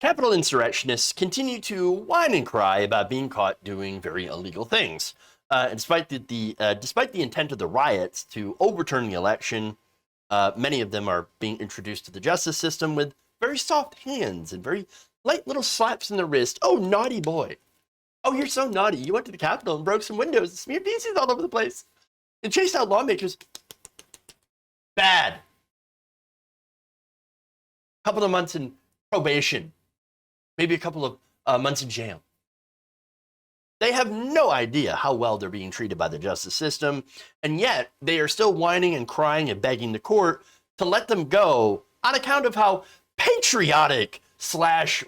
Capitol insurrectionists continue to whine and cry about being caught doing very illegal things. Despite the intent of the riots to overturn the election, many of them are being introduced to the justice system with very soft hands and very light little slaps in the wrist. Oh, naughty boy. Oh, you're so naughty. You went to the Capitol and broke some windows and smeared feces all over the place and chased out lawmakers. Bad. Couple of months in probation. Maybe a couple of months in jail. They have no idea how well they're being treated by the justice system, and yet they are still whining and crying and begging the court to let them go on account of how patriotic /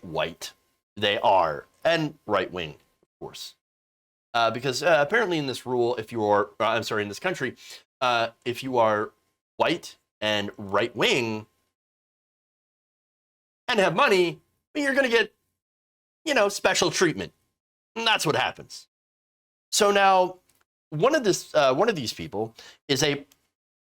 white they are, and right-wing, of course. Because apparently in this rule, in this country, if you are white and right-wing and have money, you're going to get, special treatment. And that's what happens. So now, one of these people is a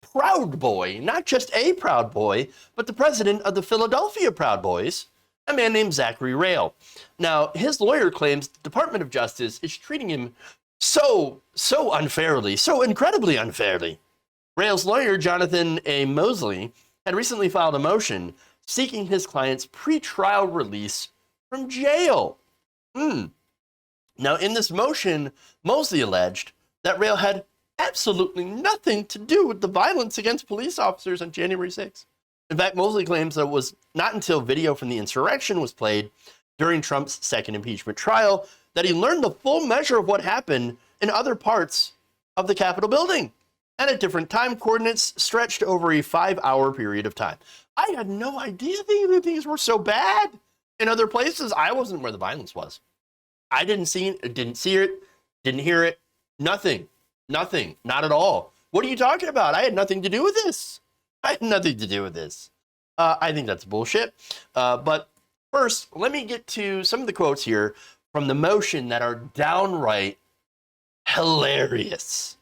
Proud Boy, not just a Proud Boy, but the president of the Philadelphia Proud Boys, a man named Zachary Rail. Now, his lawyer claims the Department of Justice is treating him so unfairly, so incredibly unfairly. Rail's lawyer, Jonathan A. Mosley, had recently filed a motion seeking his client's pretrial release from jail. Now, in this motion, Mosley alleged that Rail had absolutely nothing to do with the violence against police officers on January 6th. In fact, Mosley claims that it was not until video from the insurrection was played during Trump's second impeachment trial that he learned the full measure of what happened in other parts of the Capitol building and at different time coordinates stretched over a 5-hour period of time. I had no idea things were so bad in other places. I wasn't where the violence was. I didn't see it, didn't hear it, nothing, not at all. What are you talking about? I had nothing to do with this. I think that's bullshit. But first, let me get to some of the quotes here from the motion that are downright hilarious.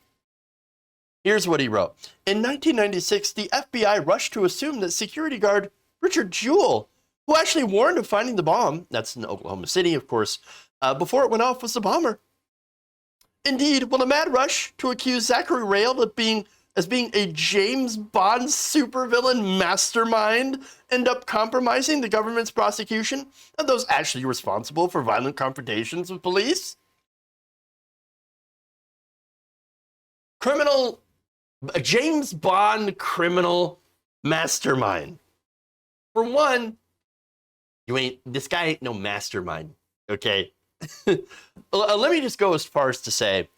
Here's what he wrote. In 1996, the FBI rushed to assume that security guard Richard Jewell, who actually warned of finding the bomb, that's in Oklahoma City, of course, before it went off, was the bomber. Indeed, will a mad rush to accuse Zachary Rail of being a James Bond supervillain mastermind end up compromising the government's prosecution of those actually responsible for violent confrontations with police? A James Bond criminal mastermind. For one, this guy ain't no mastermind, okay? Let me just go as far as to say,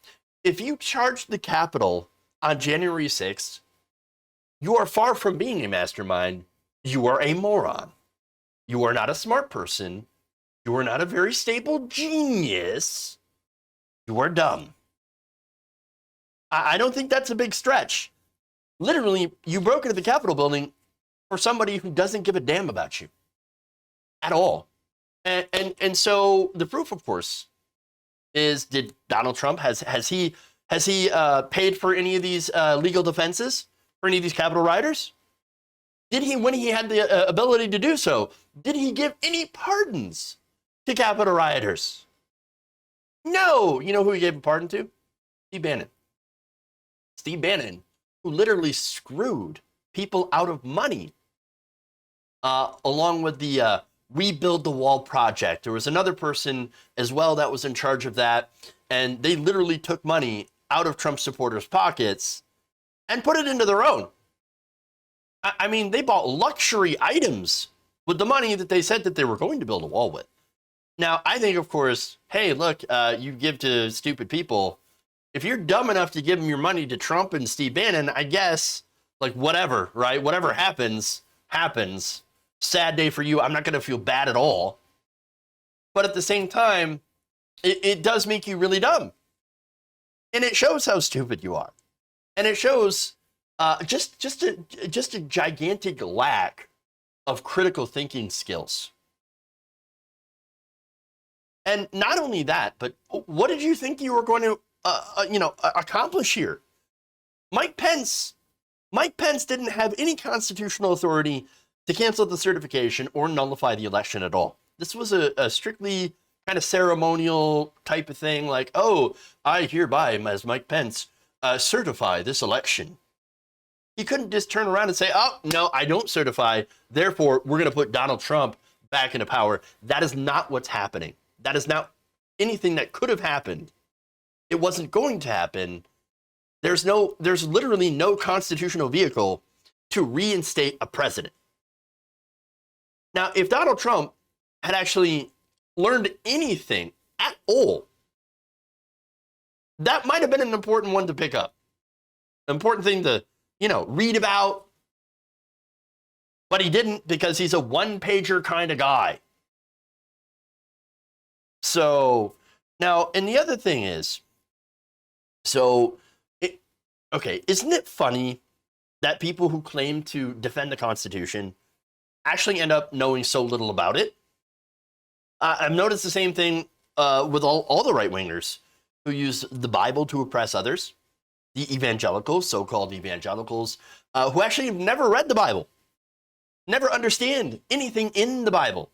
if you charged the Capitol on January 6th, you are far from being a mastermind. You are a moron. You are not a smart person. You are not a very stable genius. You are dumb. I don't think that's a big stretch. Literally, you broke into the Capitol building for somebody who doesn't give a damn about you at all. And so the proof, of course, is did Donald Trump has he paid for any of these legal defenses for any of these Capitol rioters? Did he, when he had the ability to do so, did he give any pardons to Capitol rioters? No. You know who he gave a pardon to? Steve Bannon. Steve Bannon, who literally screwed people out of money, along with the Rebuild the Wall project. There was another person as well that was in charge of that, and they literally took money out of Trump supporters' pockets and put it into their own. I mean, they bought luxury items with the money that they said that they were going to build a wall with. Now, I think, of course, hey, look, you give to stupid people. If you're dumb enough to give them your money to Trump and Steve Bannon, I guess, like, whatever, right? Whatever happens, happens. Sad day for you. I'm not going to feel bad at all. But at the same time, it does make you really dumb. And it shows how stupid you are. And it shows just a gigantic lack of critical thinking skills. And not only that, but what did you think you were going to accomplish here? Mike Pence didn't have any constitutional authority to cancel the certification or nullify the election at all. This was a strictly kind of ceremonial type of thing, like, oh, I hereby, as Mike Pence, certify this election. He couldn't just turn around and say, oh, no, I don't certify. Therefore, we're going to put Donald Trump back into power. That is not what's happening. That is not anything that could have happened. It wasn't going to happen. There's literally no constitutional vehicle to reinstate a president. Now, if Donald Trump had actually learned anything at all, that might have been an important one to pick up. An important thing to, read about. But he didn't, because he's a one-pager kind of guy. So, now, and the other thing is, isn't it funny that people who claim to defend the Constitution actually end up knowing so little about it? I've noticed the same thing with all the right-wingers who use the Bible to oppress others. The evangelicals, so-called evangelicals, who actually have never read the Bible, never understand anything in the Bible.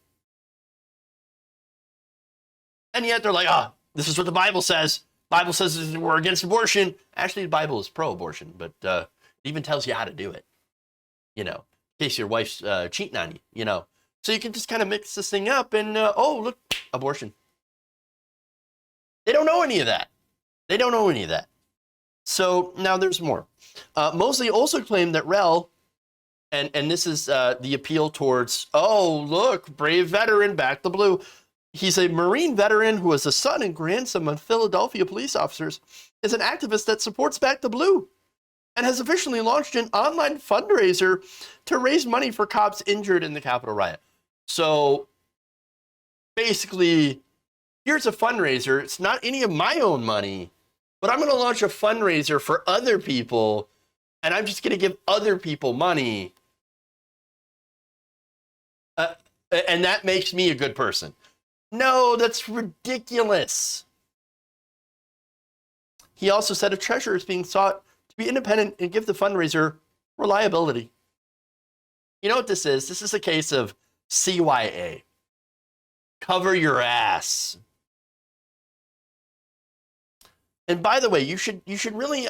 And yet they're like, this is what the Bible says. Bible says we're against abortion. Actually, the Bible is pro-abortion, but it even tells you how to do it, in case your wife's cheating on you, So you can just kind of mix this thing up and, look, abortion. They don't know any of that. So now there's more. Mosley also claimed that Rel, and this is the appeal towards, look, brave veteran, back the blue. He's a Marine veteran who is the son and grandson of Philadelphia police officers, is an activist that supports Back the Blue, and has officially launched an online fundraiser to raise money for cops injured in the Capitol riot. So basically, here's a fundraiser. It's not any of my own money, but I'm going to launch a fundraiser for other people, and I'm just going to give other people money. And that makes me a good person. No, that's ridiculous. He also said a treasurer is being sought to be independent and give the fundraiser reliability. You know what this is? This is a case of CYA. Cover your ass. And by the way, you should really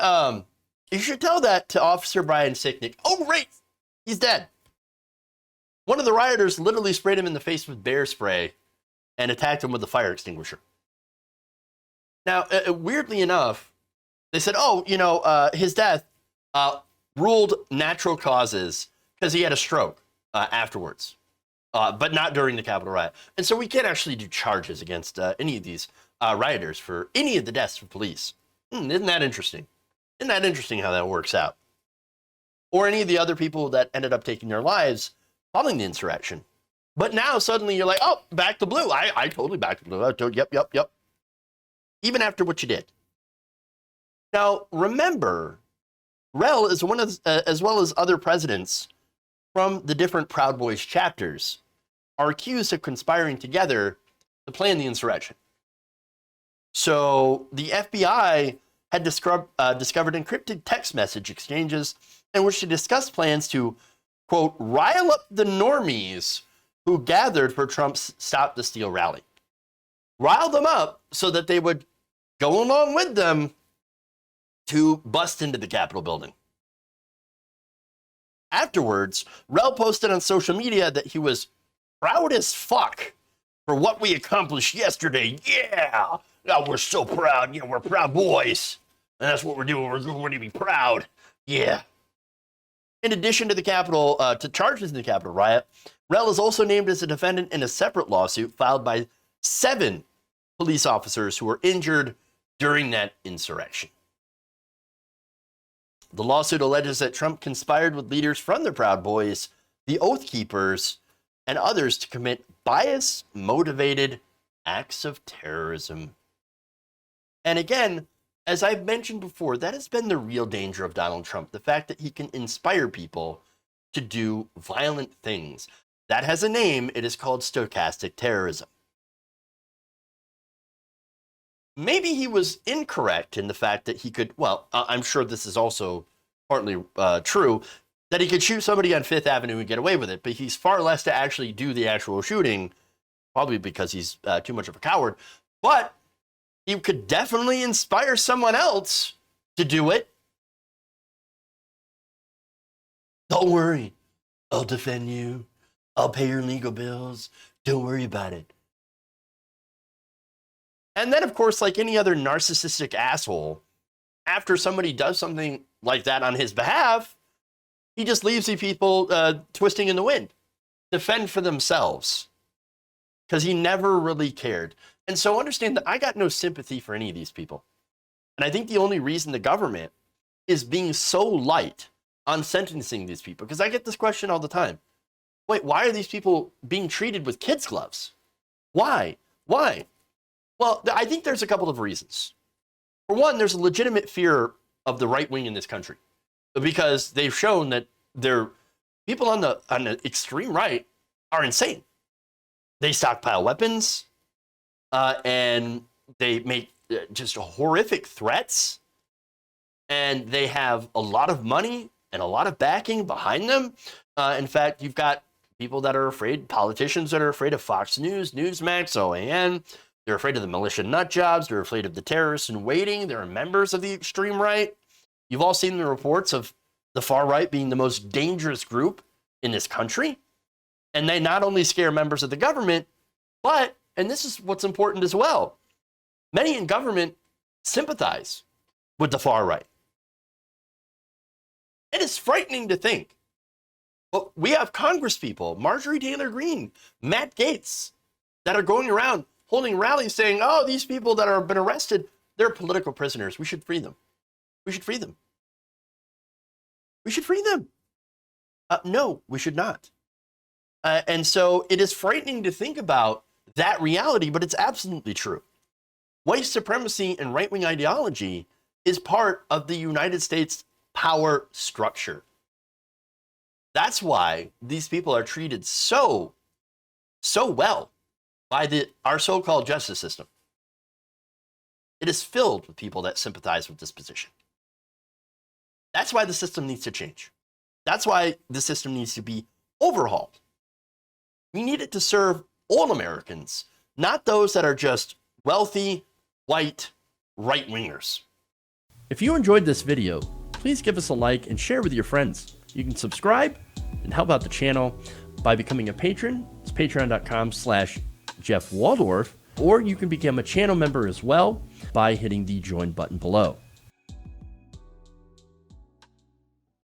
you should tell that to Officer Brian Sicknick. Oh, right, he's dead. One of the rioters literally sprayed him in the face with bear spray and attacked him with a fire extinguisher. Now, weirdly enough, they said, his death ruled natural causes because he had a stroke afterwards, but not during the Capitol riot. And so we can't actually do charges against any of these rioters for any of the deaths of police. Isn't that interesting? Isn't that interesting how that works out? Or any of the other people that ended up taking their lives following the insurrection. But now suddenly you're like, back the blue. I totally back the blue. I told, yep. Even after what you did. Now, remember, Rel is one of, as well as other presidents from the different Proud Boys chapters, are accused of conspiring together to plan the insurrection. So the FBI had discovered encrypted text message exchanges in which they discussed plans to, quote, rile up the normies who gathered for Trump's Stop the Steal rally. Rile them up so that they would go along with them to bust into the Capitol building. Afterwards, Rel posted on social media that he was proud as fuck for what we accomplished yesterday. Yeah, we're so proud. We're proud boys. And that's what we're doing. We're going to be proud. Yeah. In addition to the Capitol, to charges in the Capitol riot, Rel is also named as a defendant in a separate lawsuit filed by 7 police officers who were injured during that insurrection. The lawsuit alleges that Trump conspired with leaders from the Proud Boys, the Oath Keepers, and others to commit bias-motivated acts of terrorism. And again, as I've mentioned before, that has been the real danger of Donald Trump, the fact that he can inspire people to do violent things. That has a name. It is called stochastic terrorism. Maybe he was incorrect in the fact that he could, I'm sure this is also partly true, that he could shoot somebody on Fifth Avenue and get away with it, but he's far less to actually do the actual shooting probably because he's too much of a coward, but he could definitely inspire someone else to do it. Don't worry, I'll defend you. I'll pay your legal bills. Don't worry about it. And then, of course, like any other narcissistic asshole, after somebody does something like that on his behalf, he just leaves the people twisting in the wind, defend for themselves, because he never really cared. And so understand that I got no sympathy for any of these people. And I think the only reason the government is being so light on sentencing these people, because I get this question all the time. Wait, why are these people being treated with kids' gloves? Why? Why? Well, I think there's a couple of reasons. For one, there's a legitimate fear of the right wing in this country, because they've shown that people on the extreme right are insane. They stockpile weapons, and they make just horrific threats, and they have a lot of money and a lot of backing behind them. In fact, you've got people that are afraid, politicians that are afraid of Fox News, Newsmax, OAN. They're afraid of the militia nut jobs. They're afraid of the terrorists in waiting. They're members of the extreme right. You've all seen the reports of the far right being the most dangerous group in this country. And they not only scare members of the government, but, and this is what's important as well, many in government sympathize with the far right. It is frightening to think. But we have Congress people, Marjorie Taylor Greene, Matt Gaetz, that are going around holding rallies saying, oh, these people that have been arrested, they're political prisoners. We should free them. We should free them. We should free them. No, we should not. And so it is frightening to think about that reality, but it's absolutely true. White supremacy and right-wing ideology is part of the United States power structure. That's why these people are treated so well by our so-called justice system. It is filled with people that sympathize with this position. That's why the system needs to change. That's why the system needs to be overhauled. We need it to serve all Americans, not those that are just wealthy, white, right-wingers. If you enjoyed this video, please give us a like and share with your friends. You can subscribe and help out the channel by becoming a patron. It's patreon.com/Jeff Waldorf, or you can become a channel member as well by hitting the join button below.